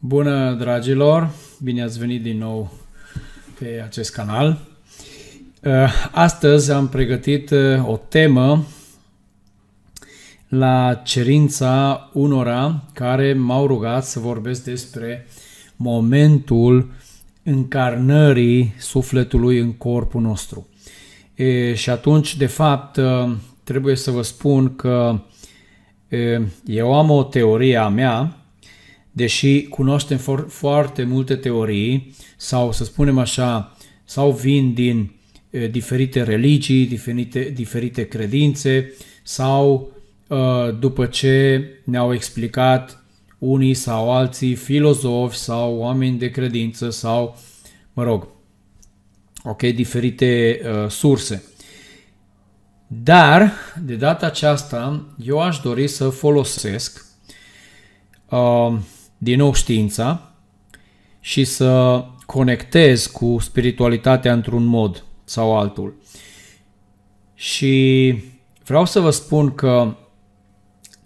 Bună, dragilor! Bine ați venit din nou pe acest canal. Astăzi am pregătit o temă la cerința unora care m-au rugat să vorbesc despre momentul încarnării sufletului în corpul nostru. Și atunci, de fapt, trebuie să vă spun că eu am o teorie a mea, deși cunoaștem foarte multe teorii, sau să spunem așa, sau vin din diferite religii, diferite credințe, sau după ce ne-au explicat unii sau alții filozofi sau oameni de credință sau, diferite surse. Dar, de data aceasta, eu aș dori să folosesc din nou știința și să conectez cu spiritualitatea într-un mod sau altul. Și vreau să vă spun că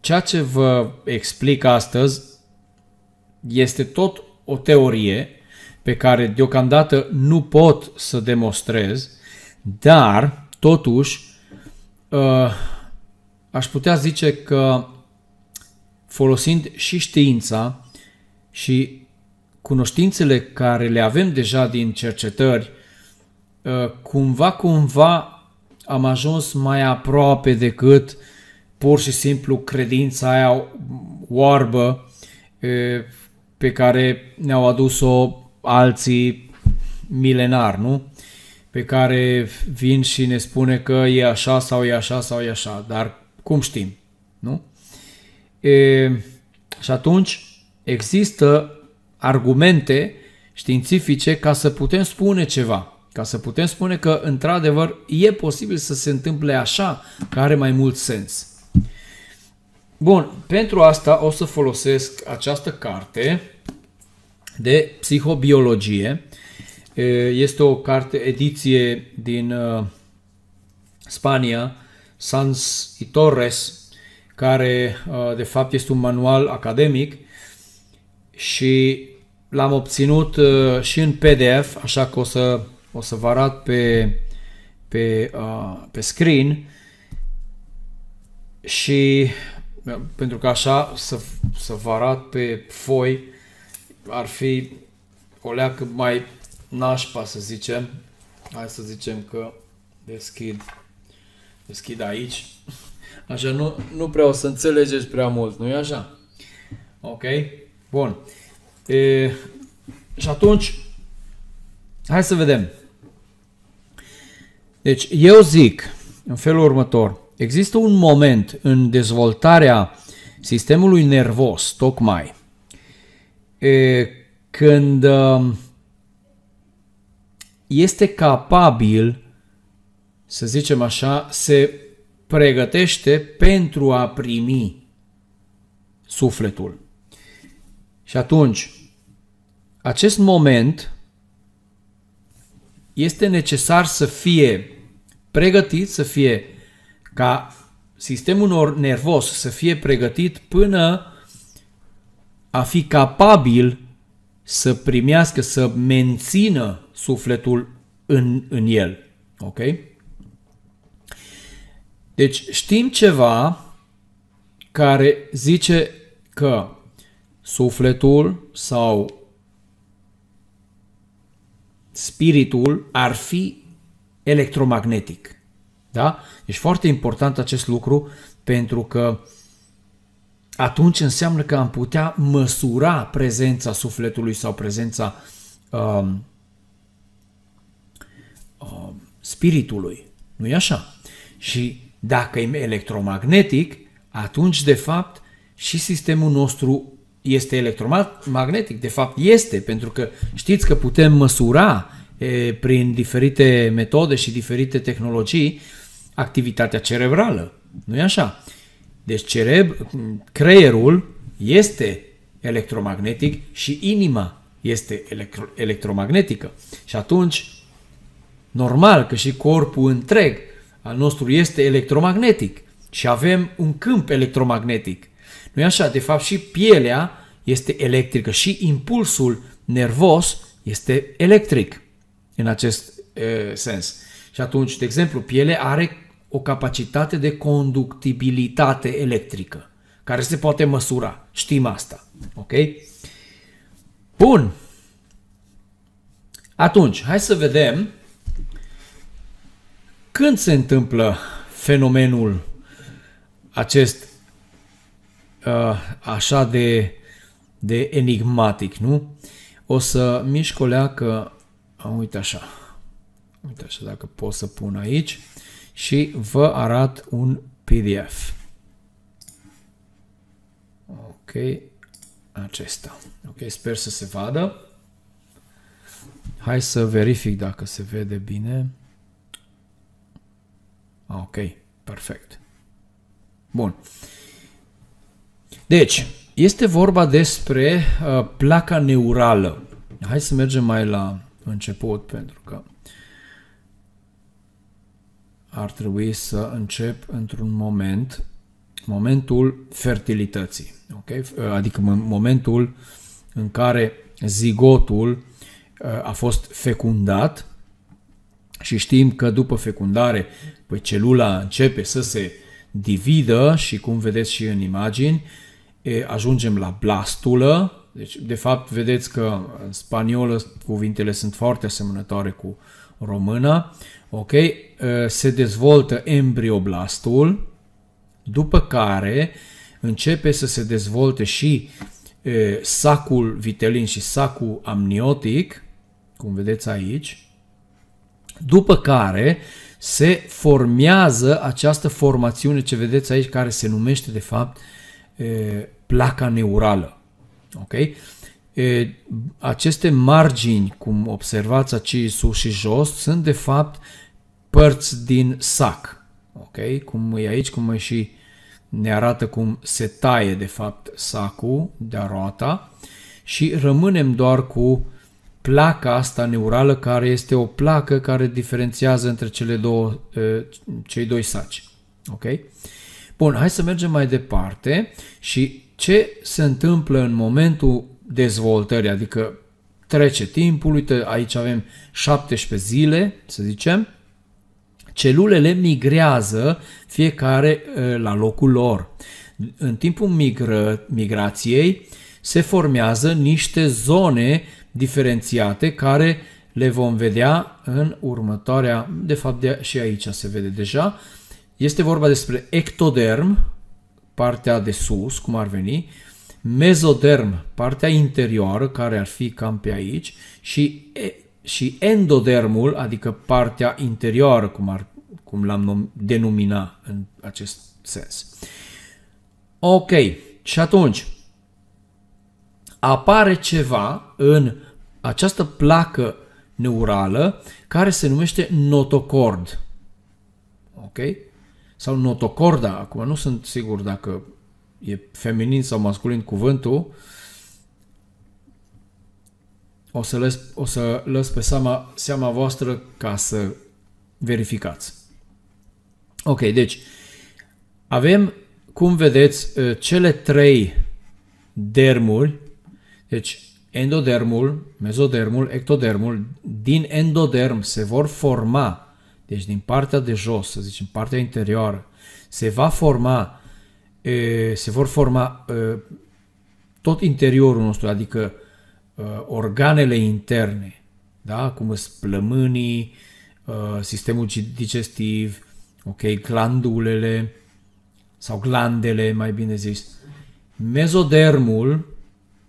ceea ce vă explic astăzi este tot o teorie pe care deocamdată nu pot să demonstrez, dar totuși aș putea zice că folosind și știința și cunoștințele care le avem deja din cercetări, cumva am ajuns mai aproape decât pur și simplu credința aia oarbă pe care ne-au adus-o alții milenari, nu? Pe care vin și ne spune că e așa sau e așa sau e așa, dar cum știm, nu? Și atunci există argumente științifice ca să putem spune ceva, ca să putem spune că într-adevăr e posibil să se întâmple așa, că are mai mult sens. Bun, pentru asta o să folosesc această carte de psihobiologie. Este o carte, ediție din Spania, Sans y Torres, care de fapt este un manual academic și l-am obținut și în PDF, așa că o să vă arăt pe screen și pentru că așa să vă arăt pe foi ar fi o leacă mai nașpa, să zicem. Hai să zicem că deschid aici. Așa nu prea o să înțelegeți prea mult, nu-i așa? Ok? Bun. Și atunci, hai să vedem. Deci, eu zic în felul următor. Există un moment în dezvoltarea sistemului nervos, tocmai, când este capabil, să zicem așa, se pregătește pentru a primi sufletul. Și atunci, acest moment este necesar să fie pregătit, să fie ca sistemul nervos să fie pregătit până a fi capabil să primească, să mențină sufletul în el. Ok? Deci știm ceva care zice că sufletul sau spiritul ar fi electromagnetic. Da? Deci foarte important acest lucru pentru că atunci înseamnă că am putea măsura prezența sufletului sau prezența spiritului. Nu e așa? Și dacă e electromagnetic, atunci de fapt și sistemul nostru este electromagnetic. De fapt este, pentru că știți că putem măsura prin diferite metode și diferite tehnologii activitatea cerebrală. Nu e așa? Deci creierul este electromagnetic și inima este electromagnetică. Și atunci, normal că și corpul întreg al nostru este electromagnetic și avem un câmp electromagnetic. Nu e așa? De fapt și pielea este electrică și impulsul nervos este electric în acest sens. Și atunci, de exemplu, pielea are o capacitate de conductibilitate electrică, care se poate măsura. Știm asta. Ok? Bun. Atunci, hai să vedem când se întâmplă fenomenul acest așa de enigmatic, nu? O să mișc o leacă, uite așa, dacă pot să pun aici și vă arăt un PDF. Ok, acesta. Ok, sper să se vadă. Hai să verific dacă se vede bine. Ok, perfect. Bun. Deci, este vorba despre placa neurală. Hai să mergem mai la început, pentru că ar trebui să încep într-un momentul fertilității. Okay? Adică momentul în care zigotul a fost fecundat și știm că după fecundare celula începe să se dividă și, cum vedeți și în imagini, ajungem la blastulă. Deci, de fapt, vedeți că în spaniolă cuvintele sunt foarte asemănătoare cu româna. Ok? Se dezvoltă embrioblastul, după care începe să se dezvolte și sacul vitelin și sacul amniotic, cum vedeți aici, după care se formează această formațiune ce vedeți aici, care se numește de fapt placa neurală. Ok? Aceste margini, cum observați aici sus și jos, sunt de fapt părți din sac. Ok? Cum e aici, cum e și ne arată cum se taie de fapt sacul de roata și rămânem doar cu placa asta neurală, care este o placă care diferențiază între cei doi saci. Ok? Bun, hai să mergem mai departe și ce se întâmplă în momentul dezvoltării, adică trece timpul, uite, aici avem 17 zile, să zicem, celulele migrează fiecare la locul lor. În timpul migrației se formează niște zone diferențiate care le vom vedea în următoarea, de fapt și aici se vede deja. Este vorba despre ectoderm, partea de sus, cum ar veni, mezoderm, partea interioară, care ar fi cam pe aici, și endodermul, adică partea interioară, cum l-am denumina în acest sens. Ok, și atunci apare ceva în această placă neurală care se numește notocord. Ok? Sau notocorda, acum nu sunt sigur dacă e feminin sau masculin cuvântul. O să lăs pe seama voastră ca să verificați. Ok, deci avem, cum vedeți, cele trei dermuri, deci endodermul, mezodermul, ectodermul. Din endoderm se vor forma, deci din partea de jos, să zicem, partea interioară, se vor forma tot interiorul nostru, adică organele interne, da? Cum sunt plămânii, sistemul digestiv, ok, glandulele sau glandele, mai bine zis. Mezodermul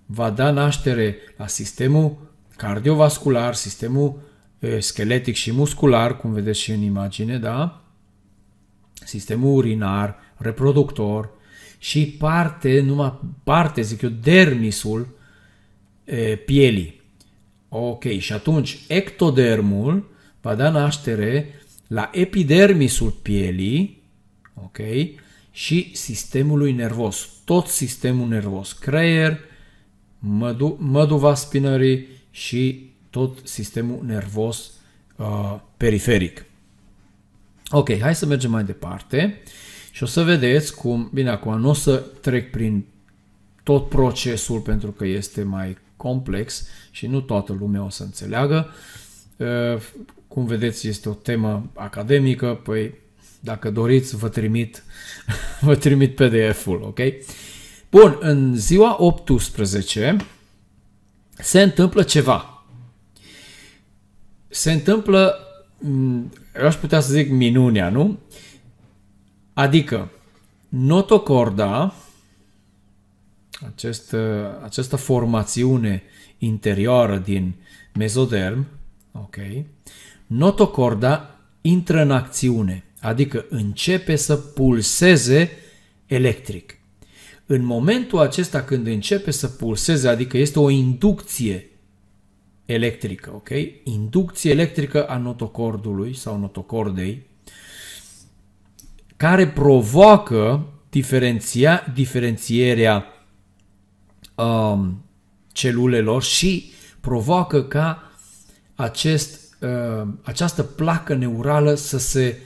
va da naștere la sistemul cardiovascular, sistemul scheletic și muscular, cum vedeți și în imagine, da? Sistemul urinar, reproductor și numai parte, zic eu, dermisul pielii. Ok, și atunci ectodermul va da naștere la epidermisul pielii, ok, și sistemului nervos, tot sistemul nervos, creier, măduva spinării și tot sistemul nervos periferic. Ok, hai să mergem mai departe și o să vedeți cum, bine, acum nu o să trec prin tot procesul pentru că este mai complex și nu toată lumea o să înțeleagă. Cum vedeți, este o temă academică, păi dacă doriți vă trimit PDF-ul, ok? Bun, în ziua 18 se întâmplă ceva. Se întâmplă, eu aș putea să zic minunea, nu? Adică notocorda, această formațiune interioară din mezoderm, ok, notocorda intră în acțiune, adică începe să pulseze electric. În momentul acesta când începe să pulseze, adică este o inducție electrică, ok? Inducție electrică a notocordului sau notocordei, care provoacă diferențierea celulelor și provoacă ca această placă neurală să se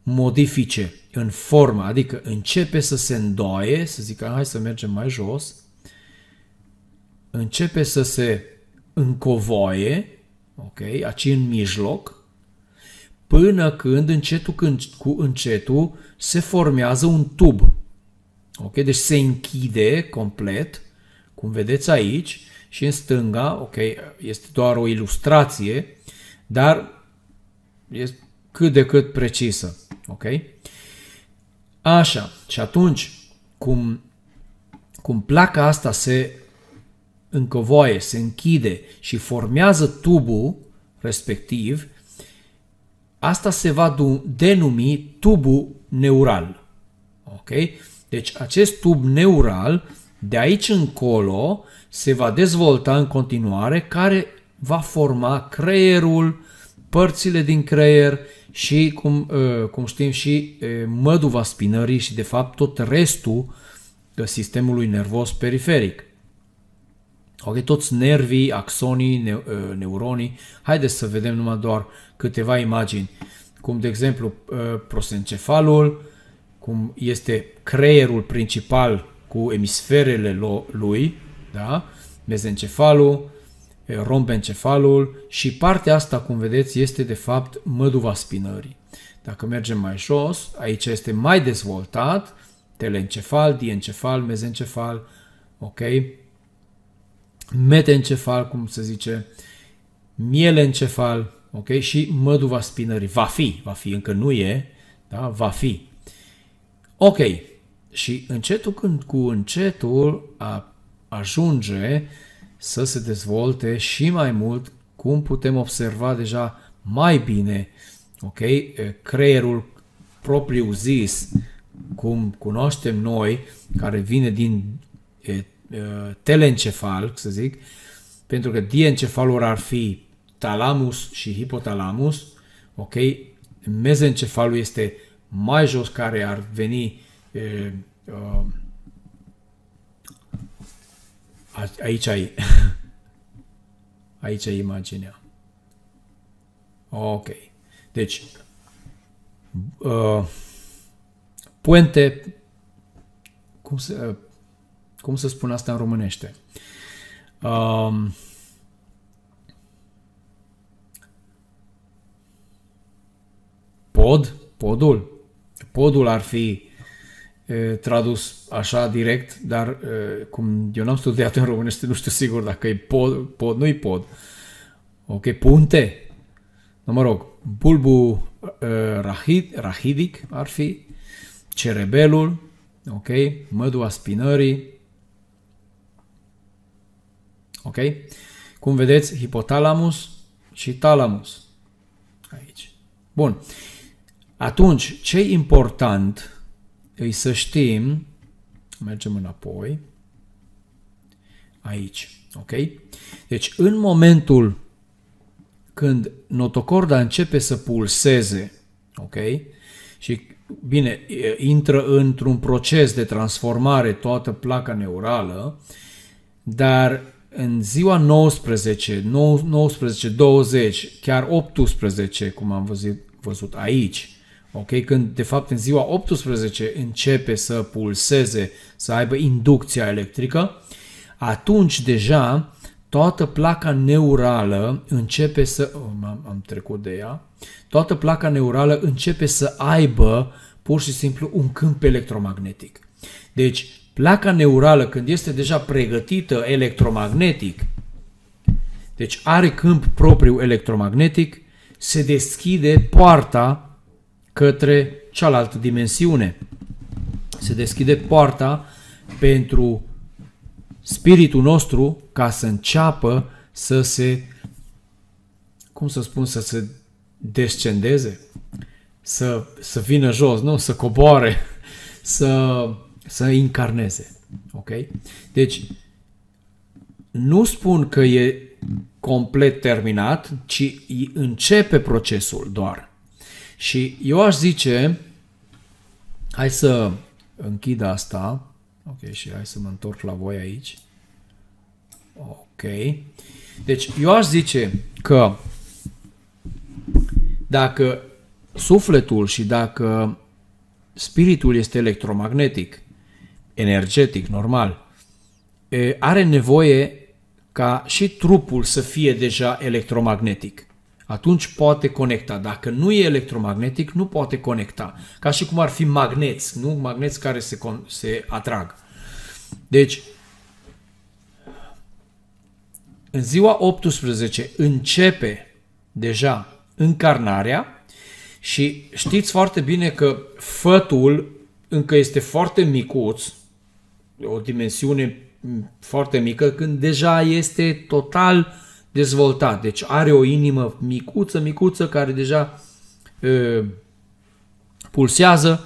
modifice în formă, adică începe să se îndoaie, să zic, hai să mergem mai jos, începe să se încovoie, ok, aici în mijloc, până când încetul cu încetul se formează un tub. Ok, deci se închide complet, cum vedeți aici, și în stânga, ok, este doar o ilustrație, dar este cât de cât precisă. Ok? Așa, și atunci, cum placa asta se încovoie, se închide și formează tubul respectiv, asta se va denumi tubul neural. Ok? Deci acest tub neural, de aici încolo, se va dezvolta în continuare, care va forma creierul, părțile din creier și, cum știm, și măduva spinării și, de fapt, tot restul sistemului nervos periferic. Ok, toți nervii, axonii, neuronii. Haideți să vedem numai doar câteva imagini, cum, de exemplu, prosencefalul, cum este creierul principal cu emisferele lui, da? Mezencefalul, rombencefalul și partea asta, cum vedeți, este de fapt măduva spinării. Dacă mergem mai jos, aici este mai dezvoltat, telencefal, diencefal, mezencefal, ok? Metencefal, cum se zice, mielencefal, ok? Și măduva spinării. Va fi, încă nu e, da? Va fi. Ok. Și încetul cu încetul ajunge să se dezvolte și mai mult, cum putem observa deja mai bine, ok? Creierul propriu zis, cum cunoaștem noi, care vine din telencefal, să zic, pentru că diencefalul ar fi talamus și hipotalamus, ok? Mezencefalul este mai jos, care ar veni aici e imaginea. Ok. Deci, puente, cum se spune asta în românește? Podul ar fi tradus așa direct, dar cum eu n-am studiat în românește, nu știu sigur dacă e pod, nu-i pod. Ok, punte. No, mă rog, bulbul rahidic ar fi, cerebelul, ok, mădua spinării, ok. Cum vedeți, hipotalamus și talamus. Aici. Bun. Atunci, ce e important e să știm, mergem înapoi, aici, ok? Deci, în momentul când notocorda începe să pulseze, ok? Și, bine, intră într-un proces de transformare toată placa neurală, dar în ziua 19, 20, chiar 18, cum am văzut aici, Ok? Când de fapt în ziua 18 începe să pulseze, să aibă inducția electrică, atunci deja toată placa neurală începe să... am trecut de ea. Toată placa neurală începe să aibă pur și simplu un câmp electromagnetic. Deci, placa neurală, când este deja pregătită electromagnetic, deci are câmp propriu electromagnetic, se deschide poarta către cealaltă dimensiune. Se deschide poarta pentru spiritul nostru ca să înceapă să se, cum să spun, să se descendeze, să vină jos, nu? Să coboare, să încarneze. Ok? Deci, nu spun că e complet terminat, ci începe procesul doar. Și eu aș zice, hai să închid asta, ok, și hai să mă întorc la voi aici. Ok. Deci eu aș zice că dacă sufletul și dacă spiritul este electromagnetic, energetic, normal, are nevoie ca și trupul să fie deja electromagnetic. Atunci poate conecta. Dacă nu e electromagnetic, nu poate conecta. Ca și cum ar fi magneți, nu? Magneți care se atrag. Deci, în ziua 18 începe deja încarnarea și știți foarte bine că fătul încă este foarte micuț, o dimensiune foarte mică, când deja este total dezvoltat. Deci are o inimă micuță, care deja pulsează,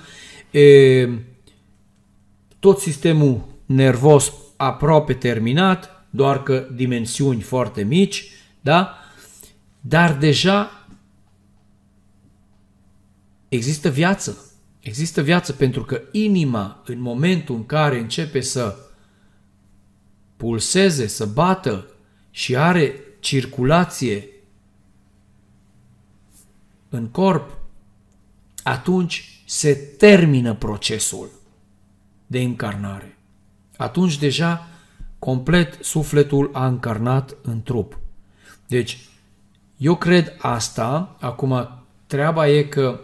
tot sistemul nervos aproape terminat, doar că dimensiuni foarte mici, da? Dar deja există viață. Există viață pentru că inima, în momentul în care începe să pulseze, să bată și are circulație în corp, atunci se termină procesul de încarnare. Atunci deja complet sufletul a încarnat în trup. Deci, eu cred asta. Acum, treaba e că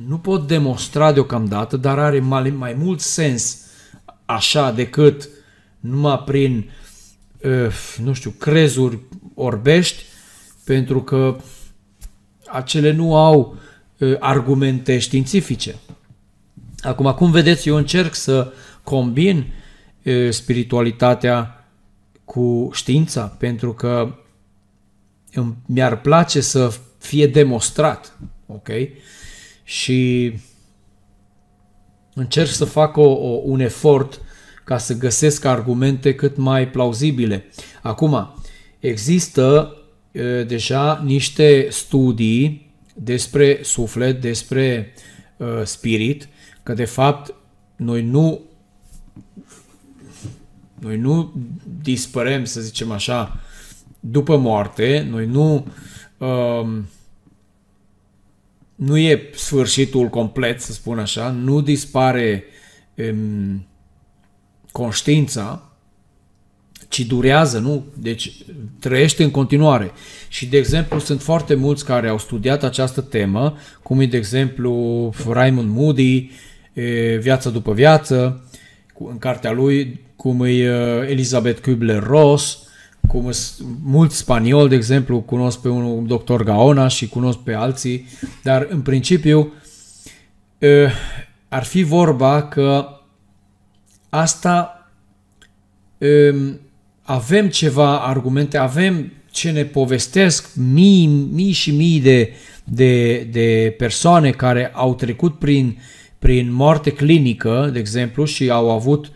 nu pot demonstra deocamdată, dar are mai mult sens așa decât numai prin, nu știu, crezuri orbești, pentru că acele nu au argumente științifice. Acum, cum vedeți, eu încerc să combin spiritualitatea cu știința, pentru că mi-ar place să fie demonstrat, ok? Și încerc să fac un efort ca să găsesc argumente cât mai plauzibile. Acum, există deja niște studii despre suflet, despre spirit, că de fapt noi nu dispărem, să zicem așa, după moarte, noi nu e sfârșitul complet, să spun așa, nu dispare conștiința, ci durează, nu? Deci trăiește în continuare. Și, de exemplu, sunt foarte mulți care au studiat această temă, cum e, de exemplu, Raymond Moody, Viața după viață, în cartea lui, cum e Elizabeth Kübler-Ross, cum mulți spanioli, de exemplu, cunosc pe un doctor Gaona și cunosc pe alții, dar în principiu ar fi vorba că asta avem ceva argumente, avem ce ne povestesc mii și mii de persoane care au trecut prin moarte clinică, de exemplu, și au avut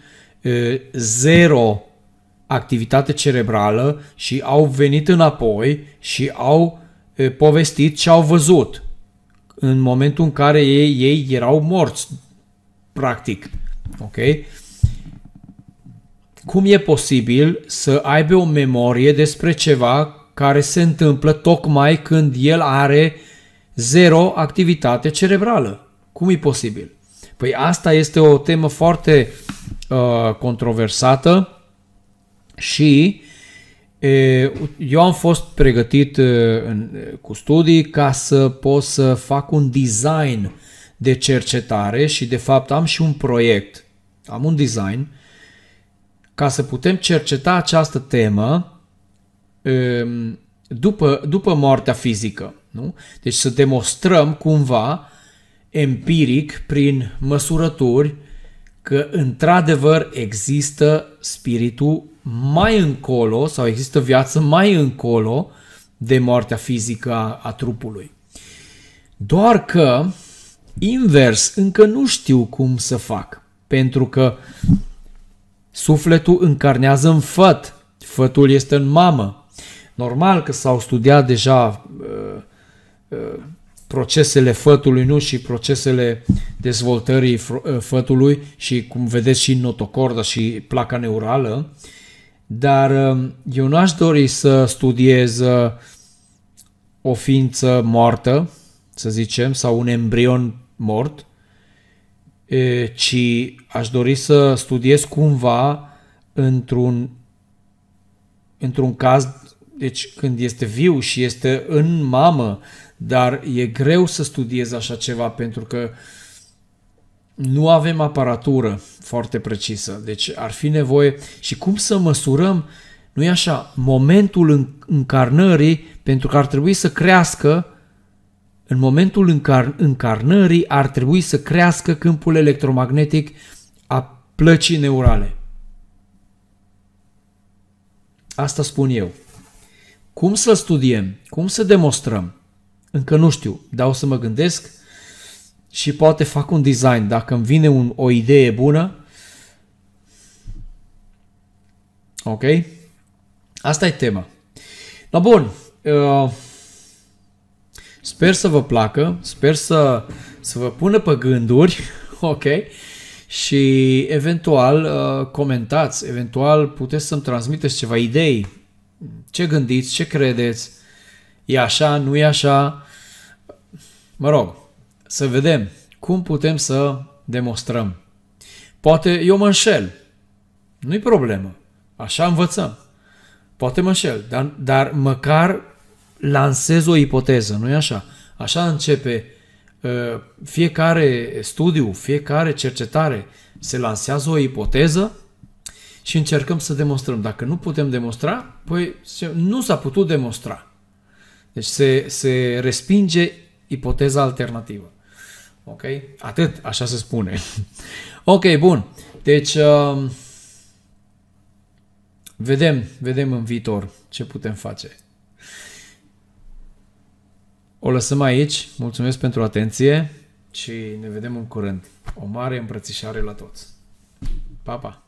zero activitate cerebrală și au venit înapoi și au povestit ce au văzut în momentul în care ei erau morți, practic. Ok? Cum e posibil să aibă o memorie despre ceva care se întâmplă tocmai când el are zero activitate cerebrală? Cum e posibil? Păi asta este o temă foarte controversată și eu am fost pregătit cu studii ca să pot să fac un design de cercetare și de fapt am și un proiect, am un design ca să putem cerceta această temă după moartea fizică. Nu? Deci să demonstrăm cumva empiric, prin măsurături, că într-adevăr există spiritul mai încolo sau există viață mai încolo de moartea fizică a trupului. Doar că, invers, încă nu știu cum să fac, pentru că sufletul încarnează în făt, fătul este în mamă. Normal că s-au studiat deja procesele fătului, nu, și procesele dezvoltării fătului și, cum vedeți, și notocorda și placa neurală, dar eu n-aș dori să studiez o ființă moartă, să zicem, sau un embrion mort, ci aș dori să studiez cumva într-un caz, deci când este viu și este în mamă, dar e greu să studiez așa ceva pentru că nu avem aparatură foarte precisă. Deci ar fi nevoie și cum să măsurăm, nu e așa, momentul încarnării, pentru că ar trebui să crească, în momentul încarnării ar trebui să crească câmpul electromagnetic a plăcii neurale. Asta spun eu. Cum să studiem? Cum să demonstrăm? Încă nu știu, dar o să mă gândesc și poate fac un design. Dacă îmi vine o idee bună, ok? Asta e tema. No, bun. Sper să vă placă, sper să vă pună pe gânduri, ok? Și eventual comentați, eventual puteți să-mi transmiteți ceva idei. Ce gândiți, ce credeți? E așa, nu e așa? Mă rog, să vedem cum putem să demonstrăm. Poate eu mă înșel, nu-i problemă, așa învățăm. Poate mă înșel, dar măcar lansez o ipoteză, nu-i așa? Așa începe fiecare studiu, fiecare cercetare, se lansează o ipoteză și încercăm să demonstrăm. Dacă nu putem demonstra, păi nu s-a putut demonstra. Deci se respinge ipoteza alternativă. Ok? Atât, așa se spune. Ok, bun. Deci vedem în viitor ce putem face. O lăsăm aici. Mulțumesc pentru atenție și ne vedem în curând. O mare îmbrățișare la toți. Pa, pa!